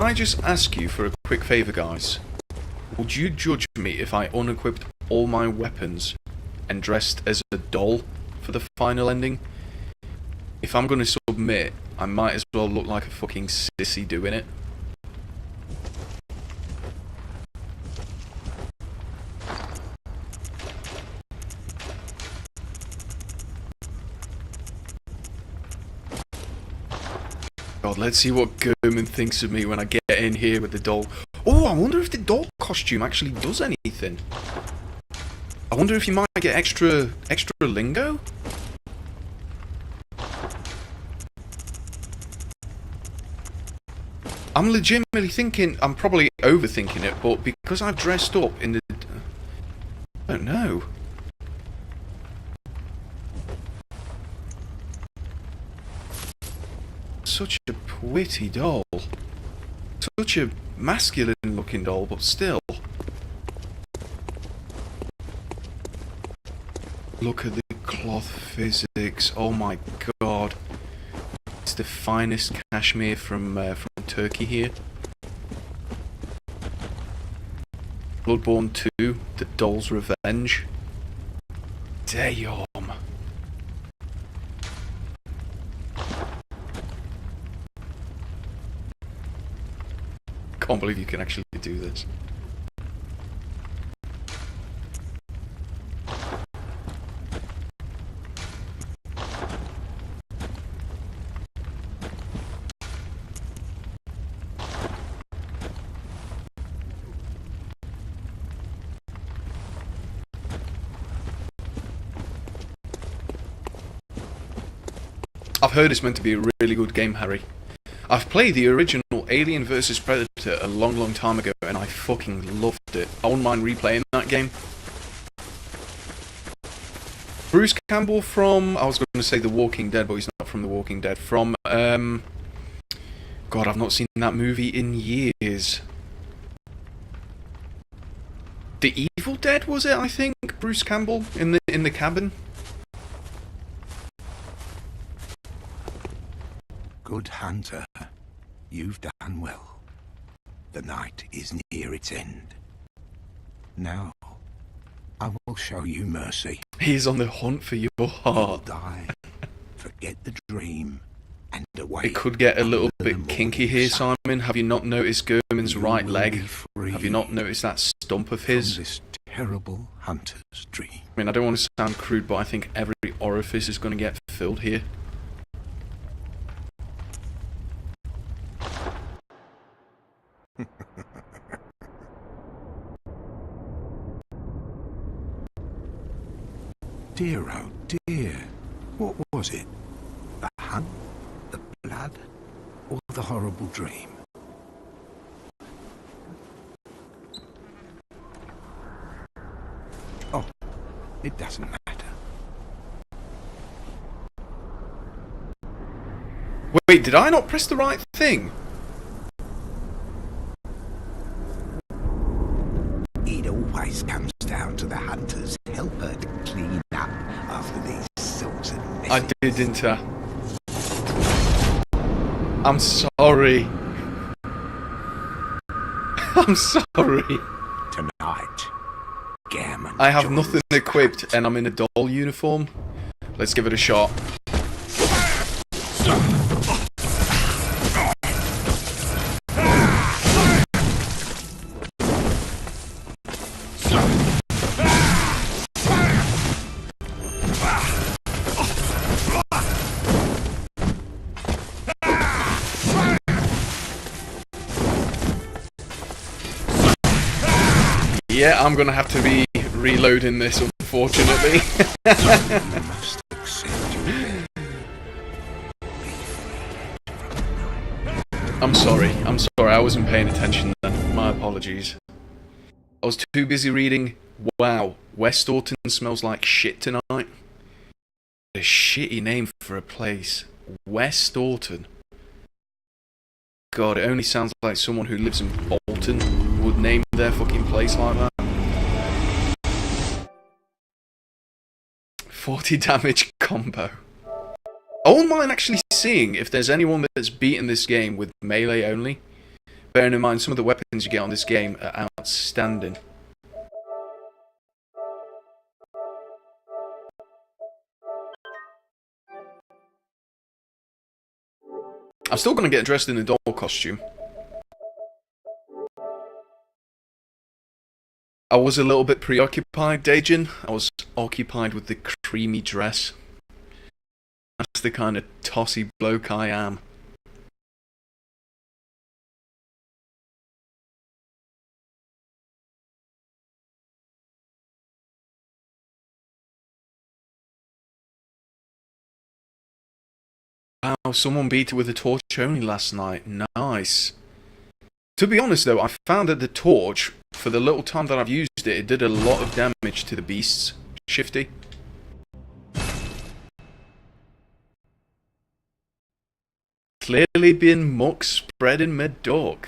I just ask you for a quick favour, guys? Would you judge me if I unequipped all my weapons and dressed as a doll for the final ending? If I'm going to submit, I might as well look like a fucking sissy doing it. God, let's see what German thinks of me when I get in here with the doll. Oh, I wonder if the doll costume actually does anything. I wonder if you might get extra lingo? I'm legitimately thinking, I'm probably overthinking it, but because I've dressed up in the... I don't know. Such a pretty doll. Such a masculine looking doll, but still. Look at the cloth physics. Oh my god. It's the finest cashmere from Turkey here. Bloodborne 2, The Doll's Revenge. Damn. Can't believe you can actually do this. I've heard it's meant to be a really good game, Harry. I've played the original Alien vs Predator a long time ago and I fucking loved it. I wouldn't mind replaying that game. Bruce Campbell from... I was going to say The Walking Dead, but he's not from The Walking Dead. From, God, I've not seen that movie in years. The Evil Dead, was it, I think? Bruce Campbell in the cabin? Good hunter, you've done well. The night is near its end. Now, I will show you mercy. He's on the hunt for your heart. Die, forget the dream, and away. It could get a little bit kinky here, Simon. Have you not noticed German's right leg? Have you not noticed that stump of his? This terrible hunter's dream. I mean, I don't want to sound crude, but I think every orifice is going to get filled here. Dear, oh dear, what was it? The hunt, the blood, or the horrible dream? Oh, it doesn't matter. Wait, did I not press the right thing? It always comes down to the hunter's helper to clean up after these sorts of messes. I did, didn't I? I'm sorry. I'm sorry. Tonight, gammon. I have nothing equipped and I'm in a doll uniform. Let's give it a shot. Yeah, I'm gonna have to be reloading this, unfortunately. I'm sorry, I wasn't paying attention then. My apologies. I was too busy reading, wow, West Orton smells like shit tonight. A shitty name for a place. West Orton. God, it only sounds like someone who lives in Bolton would name their fucking place like that. 40 damage combo. I wouldn't mind actually seeing if there's anyone that's beaten this game with melee only. bearing in mind some of the weapons you get on this game are outstanding. I'm still going to get dressed in the doll costume. I was a little bit preoccupied, Dajin. I was occupied with the creamy dress. That's the kind of tossy bloke I am. Wow, someone beat it with a torch only last night. Nice. To be honest though, I found that the torch, for the little time that I've used it, it did a lot of damage to the beasts. Shifty. Clearly been muck spreading my dog.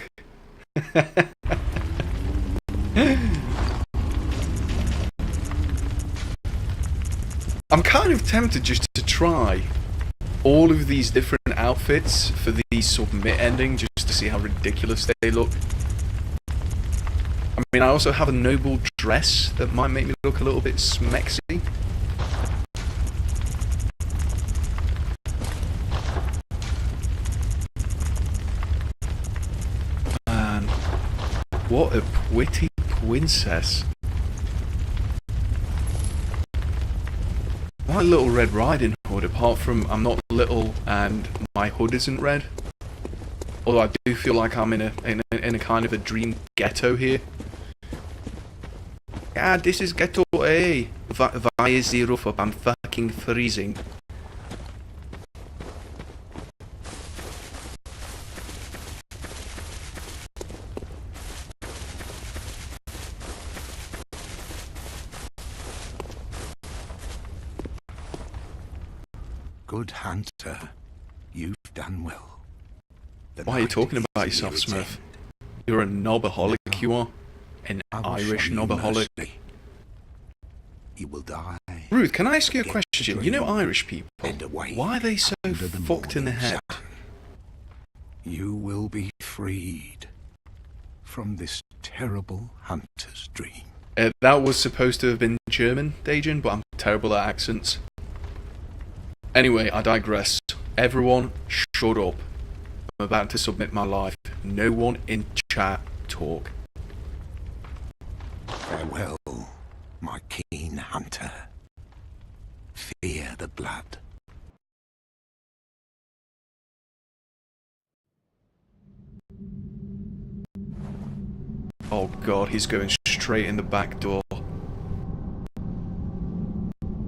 I'm kind of tempted just to try all of these different outfits for the submit ending, just to see how ridiculous they look. I mean, I also have a noble dress that might make me look a little bit smexy. Man, what a pretty princess. My little Red Riding Hood, apart from I'm not little and my hood isn't red. Although I do feel like I'm in a kind of a dream ghetto here. Yeah, this is ghetto A. Why is the roof up? I'm fucking freezing. Good hunter, you've done well. Why are you talking about yourself, Smurf? You're a knobaholic, you are. An Irish knobaholic. You will die. Ruth, can I ask you a question? You know Irish people, why are they so fucked in the head? You will be freed from this terrible hunter's dream. That was supposed to have been German, Dajin, but I'm terrible at accents. Anyway, I digress. Everyone, shut up. I'm about to submit my life. No one in chat talk. Farewell, my keen hunter. Fear the blood. Oh god, he's going straight in the back door.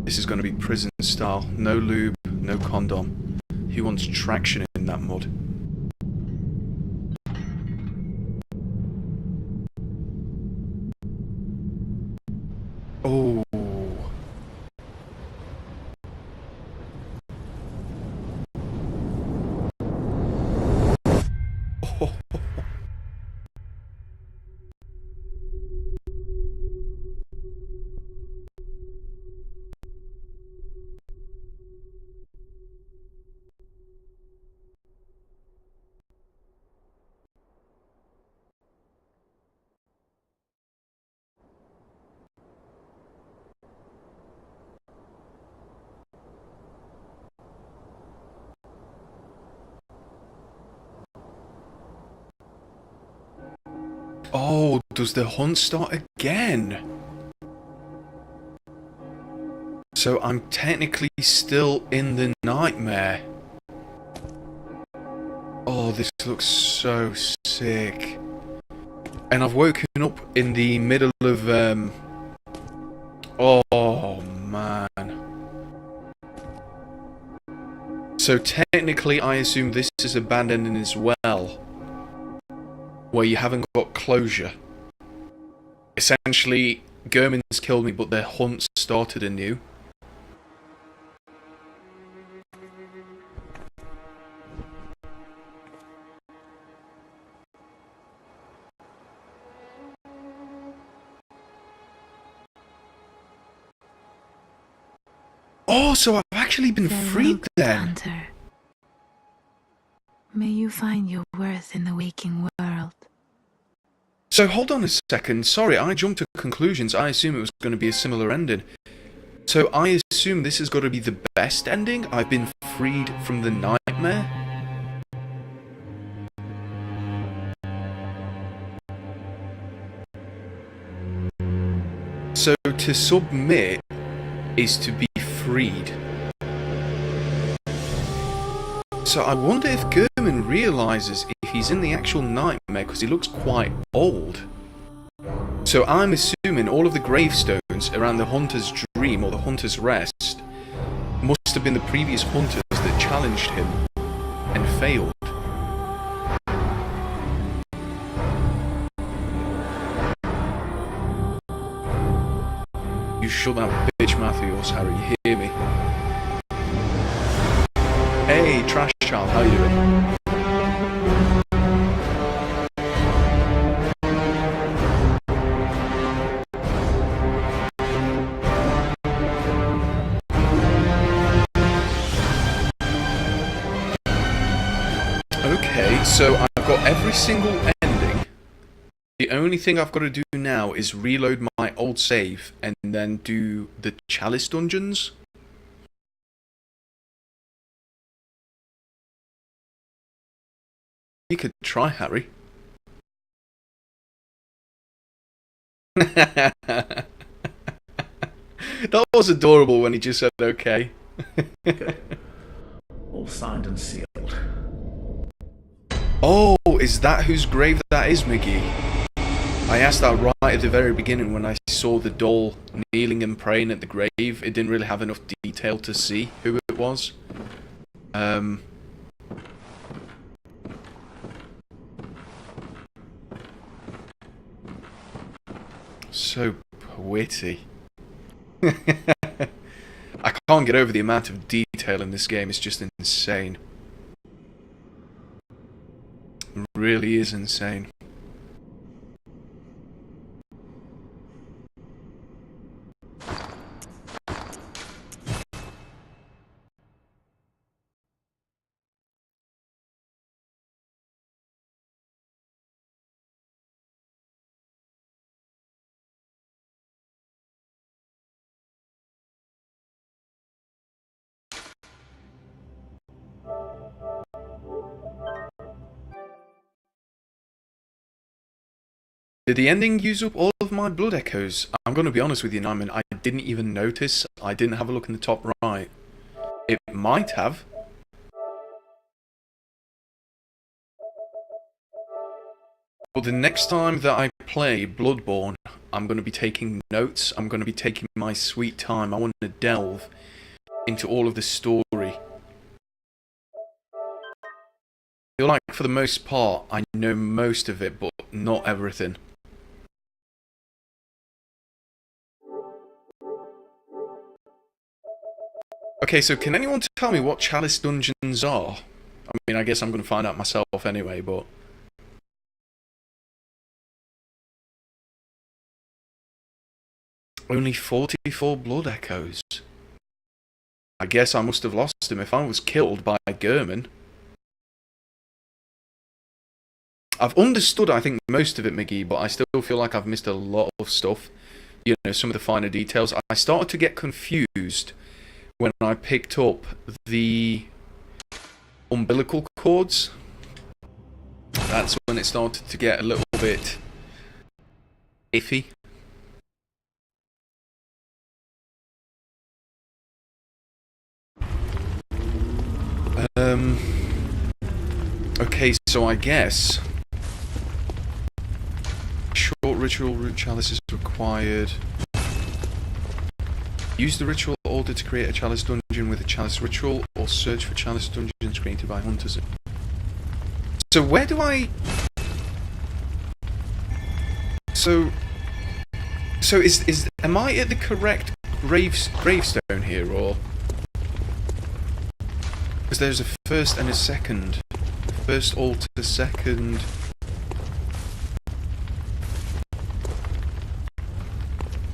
This is going to be prison style. No lube, no condom. He wants traction in that mud. Oh. Oh. Oh, does the hunt start again? So I'm technically still in the nightmare. Oh, this looks so sick. And I've woken up in the middle of, oh, man. So technically, I assume this is a bad ending as well, where you haven't got closure. Essentially, German's killed me, but the hunt started anew. Oh, so I've actually been freed then. Hunter. May you find your worth in the waking world. So hold on a second, sorry, I jumped to conclusions. I assume it was going to be a similar ending. So I assume this has got to be the best ending? I've been freed from the nightmare? So to submit is to be freed. So I wonder if Gurman realises if he's in the actual nightmare, because he looks quite old. So I'm assuming all of the gravestones around the Hunter's Dream, or the Hunter's Rest, must have been the previous Hunters that challenged him and failed. You shut that bitch mouth of yours, Harry, you hear me? Hey, Trash Child, how you doing? Okay, so I've got every single ending. The only thing I've got to do now is reload my old save and then do the Chalice dungeons. You could try, Harry. That was adorable when he just said okay. Good. All signed and sealed. Oh, is that whose grave that is, Miggy? I asked that right at the very beginning when I saw the doll kneeling and praying at the grave. It didn't really have enough detail to see who it was. So witty. I can't get over the amount of detail in this game, it's just insane. It really is insane. Did the ending use up all of my blood echoes? I'm going to be honest with you, Nyman, I didn't even notice. I didn't have a look in the top right. It might have. But the next time that I play Bloodborne, I'm going to be taking notes. I'm going to be taking my sweet time. I want to delve into all of the story. I feel like for the most part, I know most of it, but not everything. Okay, so can anyone tell me what Chalice dungeons are? I mean, I guess I'm going to find out myself anyway, but... Only 44 blood echoes. I guess I must have lost him if I was killed by Gurman. I've understood, I think, most of it, Miggy, but I still feel like I've missed a lot of stuff. You know, some of the finer details. I started to get confused when I picked up the umbilical cords. That's when it started to get a little bit iffy. Okay, so I guess short ritual root chalice is required. Use the ritual order to create a chalice dungeon with a chalice ritual, or search for chalice dungeons created by hunters. So where do I... So am I at the correct gravestone here, or... Because there's a first and a second. First altar, second...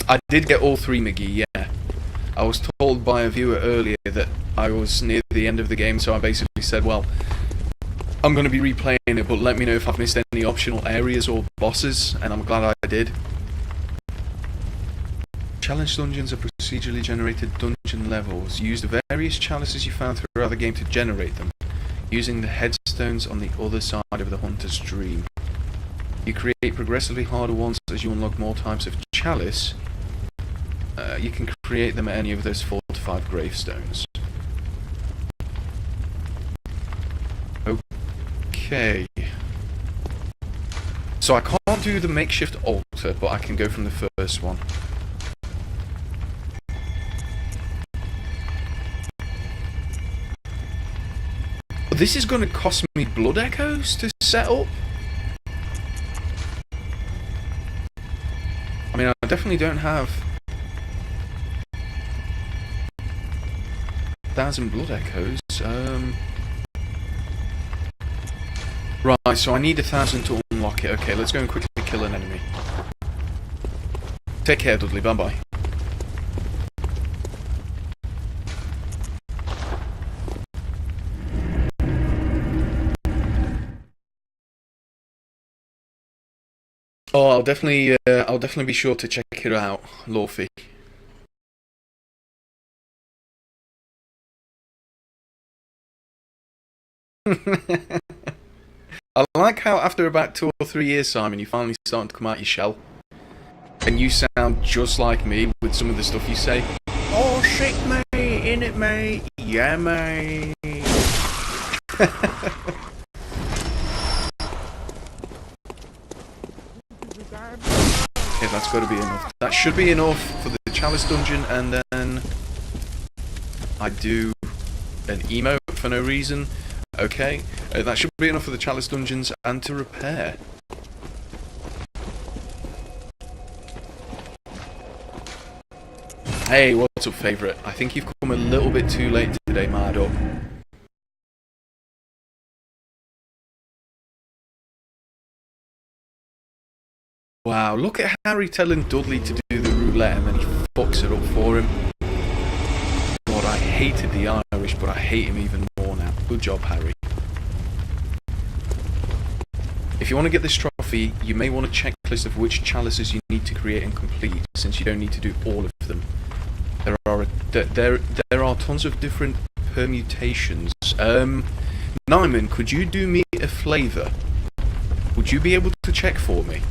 I did get all three, Miggy, yeah. I was told by a viewer earlier that I was near the end of the game, so I basically said, well... I'm going to be replaying it, but let me know if I've missed any optional areas or bosses, and I'm glad I did. Challenge dungeons are procedurally generated dungeon levels. Use the various chalices you found throughout the game to generate them, using the headstones on the other side of the Hunter's Dream. You create progressively harder ones as you unlock more types of chalice. You can create them at any of those 4 to 5 gravestones. Okay. So I can't do the makeshift altar, but I can go from the first one. This is going to cost me blood echoes to set up. I mean, I definitely don't have 1,000 blood echoes. Right, so I need 1,000 to unlock it. Okay, let's go and quickly kill an enemy. Take care, Dudley. Bye-bye. Oh, I'll definitely be sure to check it out, Lorfy. I like how after about 2 or 3 years, Simon, you finally starting to come out your shell. And you sound just like me with some of the stuff you say. Oh shit, mate, in it, mate. Yeah, mate. Okay, that's got to be enough. That should be enough for the Chalice dungeon, and then I do an emote for no reason. Okay, that should be enough for the Chalice dungeons and to repair. Hey, what's up, favourite? I think you've come a little bit too late today, Mardo. Wow, look at Harry telling Dudley to do the roulette and then he fucks it up for him. God, I hated the Irish, but I hate him even more now. Good job, Harry. If you want to get this trophy, you may want a checklist of which chalices you need to create and complete, since you don't need to do all of them. There are tons of different permutations. Nyman, could you do me a favour? Would you be able to check for me?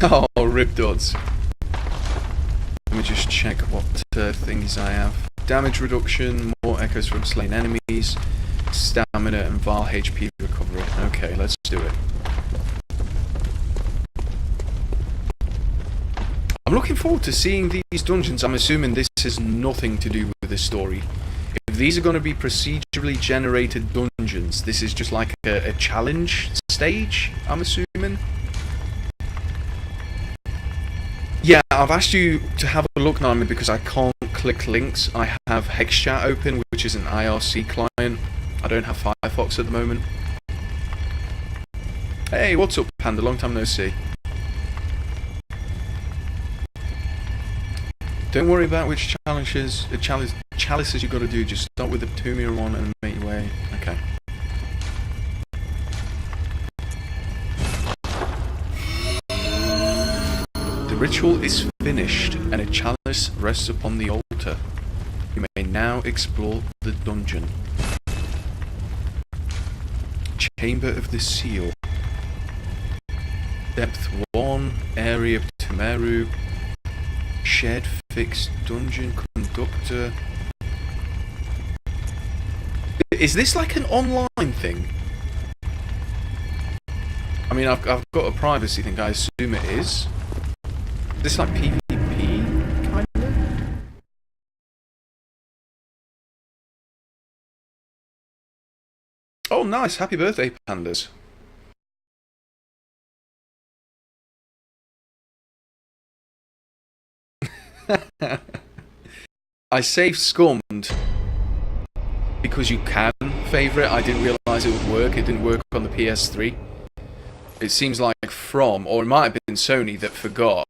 Oh, rip dods. Let me just check what things I have. Damage reduction, more echoes from slain enemies, stamina and Val HP recovery. Okay, let's do it. I'm looking forward to seeing these dungeons. I'm assuming this has nothing to do with the story. If these are going to be procedurally generated dungeons, this is just like a challenge stage, I'm assuming. Yeah, I've asked you to have a look, Naima, because I can't click links. I have HexChat open, which is an IRC client. I don't have Firefox at the moment. Hey, what's up, Panda? Long time no see. Don't worry about which chalices you've got to do. Just start with the Tumia one and make your way. Okay. The ritual is finished, and a chalice rests upon the altar. You may now explore the dungeon. Chamber of the Seal. Depth 1, area of Tumeru. Shed fixed dungeon conductor. Is this like an online thing? I mean, I've got a privacy thing, I assume it is. Is this like PvP, kind of? Oh, nice. Happy birthday, pandas. I saved Scummed. because you can favour it. I didn't realise it would work. It didn't work on the PS3. It seems like From, or it might have been Sony, that forgot.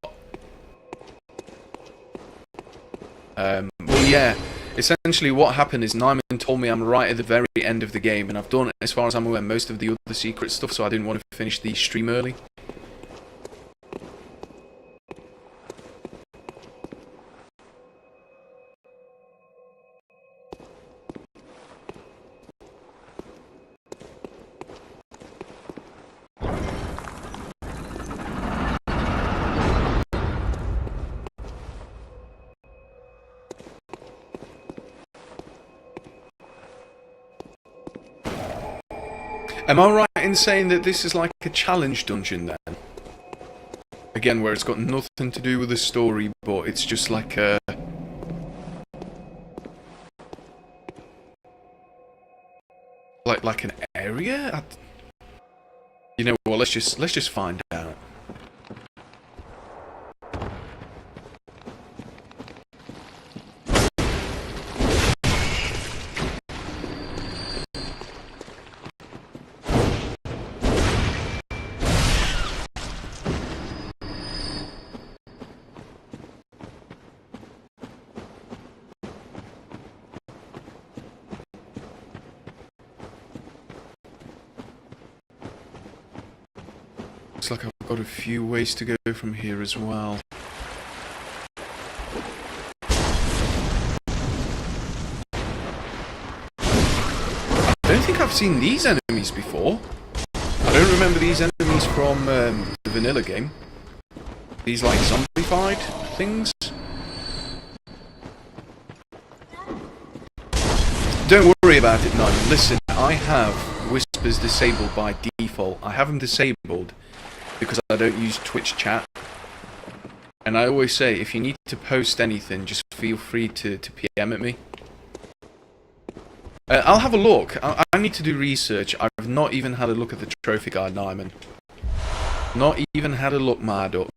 Well, yeah. Essentially, what happened is Nyman told me I'm right at the very end of the game, and I've done, as far as I'm aware, most of the other secret stuff, so I didn't want to finish the stream early. Am I right in saying that this is like a challenge dungeon then? Again, where it's got nothing to do with the story, but it's just like a... Like an area? You know what, let's just find out. Looks like I've got a few ways to go from here as well. I don't think I've seen these enemies before. I don't remember these enemies from the vanilla game. These like zombified things. Don't worry about it, Nigel. Listen, I have Whispers disabled by default. I have them disabled because I don't use Twitch chat. And I always say, if you need to post anything, just feel free to PM at me. I'll have a look. I need to do research. I've not even had a look at the trophy guide, Nyman. Not even had a look, mad up.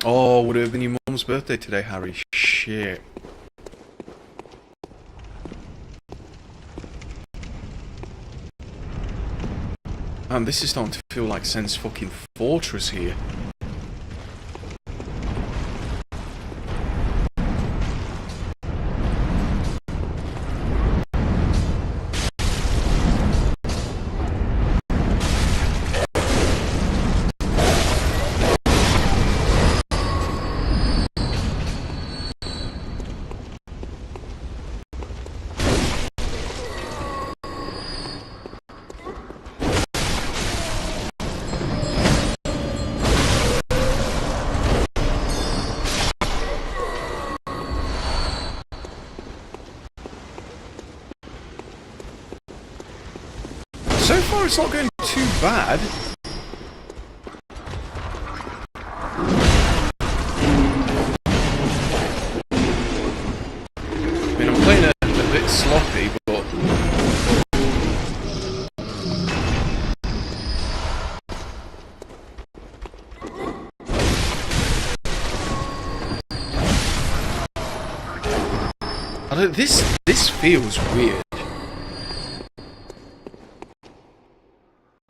Oh, would it have been your mum's birthday today, Harry? Shit. Man, this is starting to feel like Sen's fucking fortress here. So far, it's not going too bad. I mean, I'm playing a bit sloppy, but... I don't, this feels weird.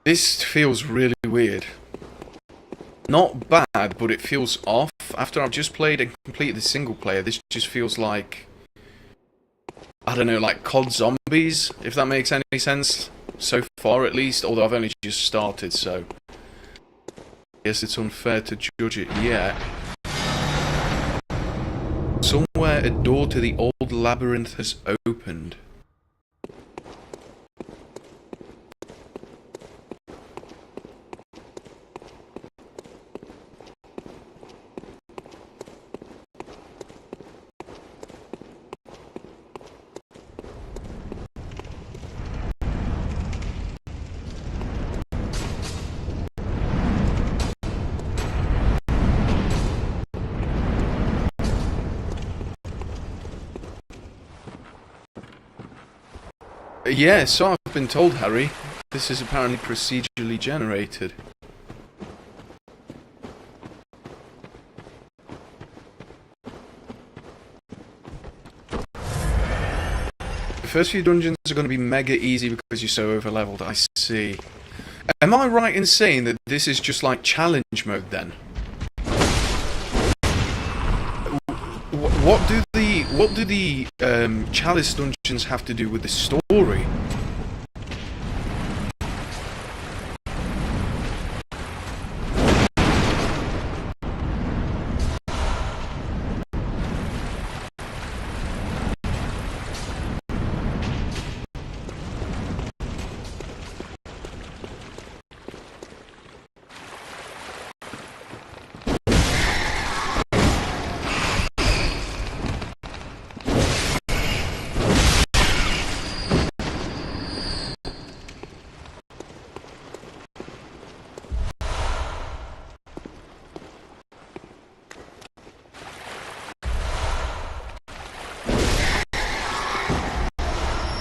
This feels really weird. Not bad, but it feels off. After I've just played and completed the single player, this just feels like... I don't know, like COD Zombies, if that makes any sense. So far, at least. Although I've only just started, so... I guess it's unfair to judge it yet. Somewhere a door to the old labyrinth has opened. Yeah, so I've been told, Harry. This is apparently procedurally generated. first few dungeons are going to be mega easy because you're so over-leveled. I see. Am I right in saying that this is just like challenge mode then? What do the Chalice dungeons have to do with the story?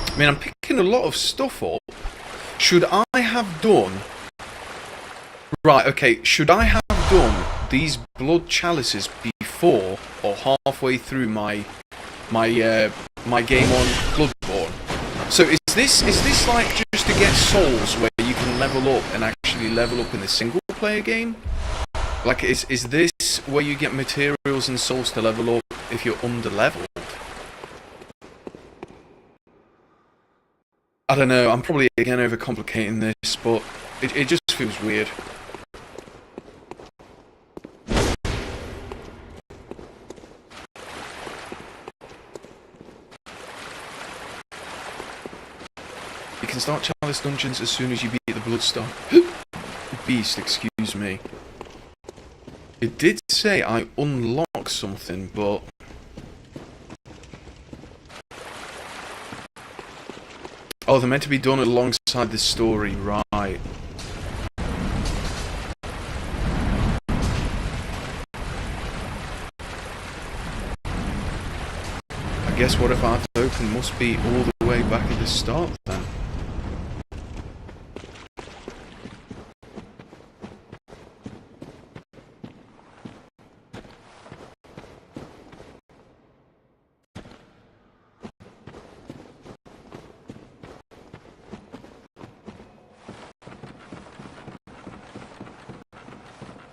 I mean, I'm picking a lot of stuff up. Should I have done... Right, okay, should I have done these blood chalices before or halfway through my game on Bloodborne? So is this like just to get souls where you can level up and actually level up in the single player game? Like, is this where you get materials and souls to level up if you're under leveled? I don't know, I'm probably again overcomplicating this, but it just feels weird. You can start Chalice dungeons as soon as you beat the Bloodstar Beast, excuse me. It did say I unlocked something, but... Oh, they're meant to be done alongside the story, right. I guess what if I've opened must be all the way back at the start then.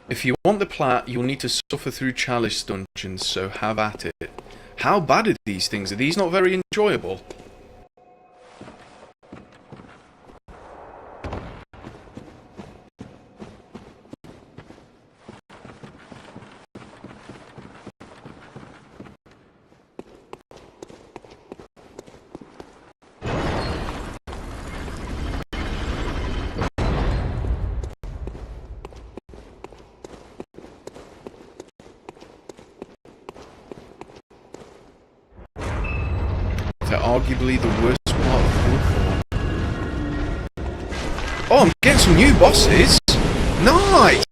If you want the plat, you'll need to suffer through Chalice dungeons, so have at it. How bad are these things? Are these not very enjoyable? They're arguably the worst part of Bloodborne. Oh, I'm getting some new bosses! Nice!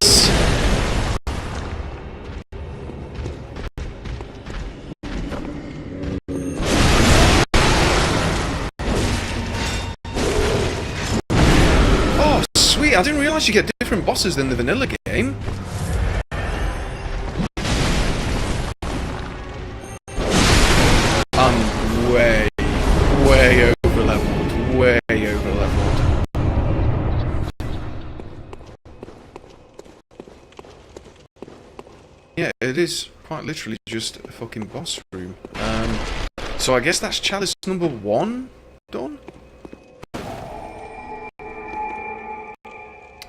Oh, sweet! I didn't realise you get different bosses than the vanilla game. Way over-leveled. Way over-leveled. Yeah, it is quite literally just a fucking boss room. So I guess that's Chalice number 1 done?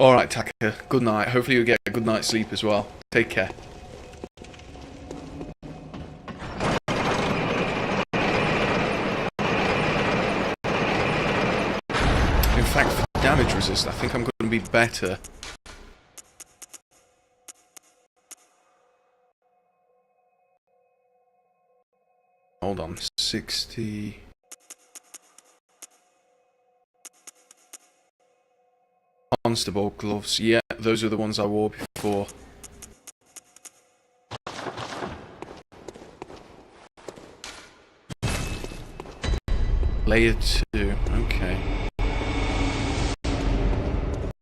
Alright, Taka, good night. Hopefully you'll get a good night's sleep as well. Take care. In fact, for damage resist, I think I'm going to be better. Hold on, 60... Constable gloves, yeah, those are the ones I wore before. Layer 2, okay.